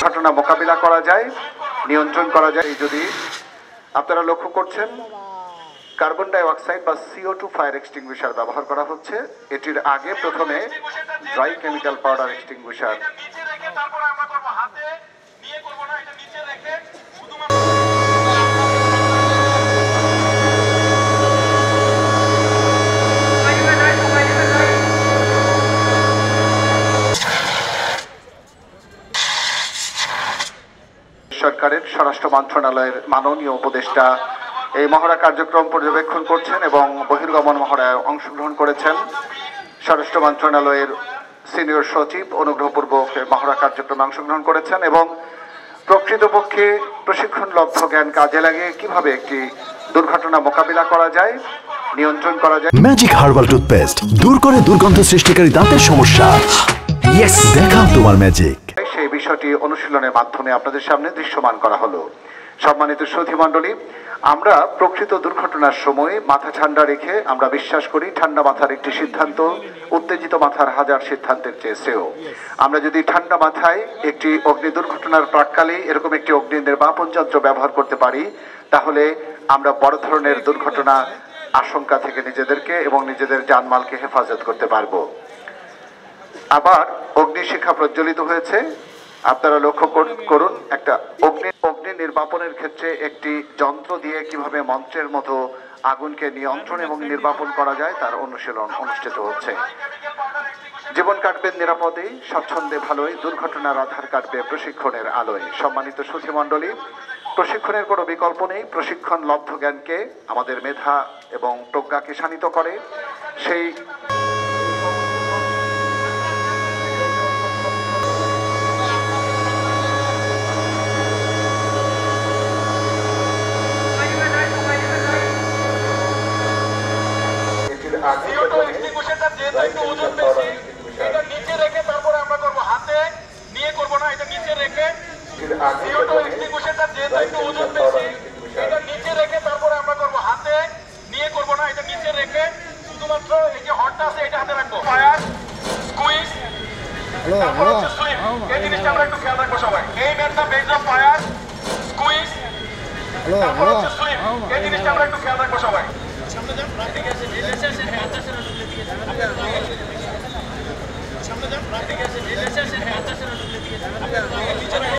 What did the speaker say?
দুর্ঘটনা মোকাবিলা করা যায়, নিয়ন্ত্রণ করা যায়। যদি আপনারা লক্ষ্য করছেন কার্বন ডাই অক্সাইড বা CO2 ফায়ার এক্সটিংগুইশার ব্যবহার করা হচ্ছে। এটির আগে প্রথমে ড্রাই কেমিক্যাল পাউডার এক্সটিংগুইশার সরকারের স্বরাষ্ট্র মন্ত্রণালয়ের মাননীয় উপদেষ্টা এই মহড়া কার্যক্রম পর্যবেক্ষণ করছেন এবং বহির্গমন মহড়ায় অংশগ্রহণ করেছেন। স্বরাষ্ট্র মন্ত্রণালয়ের সিনিয়র সচিব অনুগ্রহপূর্বক মহড়া কার্যক্রমে অংশগ্রহণ করেছেন এবং প্রকৃতপক্ষে প্রশিক্ষণলব্ধ জ্ঞান কাজে লাগিয়ে কিভাবে একটি দুর্ঘটনা মোকাবিলা করা যায়, নিয়ন্ত্রণ করা যায়। ম্যাজিক হার্বাল টুথপেস্ট দূর করে দুর্গন্ধ সৃষ্টিকারী দাঁতের সমস্যা। ইয়েস, দেখাও তোমার ম্যাজিক। সেই বিষয়টি অনুশীলনের মাধ্যমে আপনাদের সামনে দৃশ্যমান করা হলো। সম্মানিত সুধীমণ্ডলী, আমরা প্রকৃত দুর্ঘটনার সময় মাথা ঠান্ডা রেখে আমরা বিশ্বাস করি ঠান্ডা মাথার একটি সিদ্ধান্ত উত্তেজিত মাথার হাজার সিদ্ধান্তের চেয়ে শ্রেয়। আমরা যদি ঠান্ডা মাথায় একটি অগ্নি দুর্ঘটনার প্রাক্কালে এরকম একটি অগ্নি নির্বাপন যন্ত্র ব্যবহার করতে পারি, তাহলে আমরা বড় ধরনের দুর্ঘটনা আশঙ্কা থেকে নিজেদেরকে এবং নিজেদের জানমালকে হেফাজত করতে পারবো। আবার অগ্নিশিখা প্রজ্বলিত হয়েছে, আপনারা লক্ষ্য করুন একটা অগ্নি নির্বাপনের ক্ষেত্রে একটি যন্ত্র দিয়ে কিভাবে মন্ত্রের মতো আগুনকে নিয়ন্ত্রণ এবং নির্বাপন করা যায় তার অনুশীলন অনুষ্ঠিত হচ্ছে। জীবন কাটবে নিরাপদে, স্বচ্ছন্দে, ভালোই, দুর্ঘটনার আধার কাটবে প্রশিক্ষণের আলোয়। সম্মানিত সুধীমণ্ডলী, প্রশিক্ষণের কোনো বিকল্প নেই। প্রশিক্ষণ লব্ধ জ্ঞানকে আমাদের মেধা এবং প্রজ্ঞাকে শানিত করে। সেই CO2 এক্সটিংগুইশারটা যেহেতু একটু ওজন বেশি, এটা নিচে রেখে তারপরে আমরা করব, হাতে নিয়ে করব না, এটা নিচে রেখে। CO2 এক্সটিংগুইশারটা যেহেতু একটু ওজন বেশি, এটা নিচে রেখে তারপরে আমরা করব, হাতে নিয়ে করব না, এটা নিচে রেখে শুধুমাত্র এই যে হটটা আছে এটা হাতে রাখবো। ফায়ার, স্কুইজ, তারপর হচ্ছে সুইপ। এই জিনিসটা আমরা একটু খেয়াল রাখবো সবাই। এই ম্যানটা বেজ অফ ফায়ার, স্কুইজ, তারপর হচ্ছে সুইপ। এই জিনিসটা আমরা একটু খেয়াল রাখবো সবাই। সামনে যান, এদিকে আসেন, এদিকে আসেন, হ্যাঁ আচ্ছা আসেন, এদিকে আসেন, সামনে যান, এদিকে আসেন, এদিকে আসেন, হ্যাঁ আচ্ছা আসেন, এদিকে আসেন।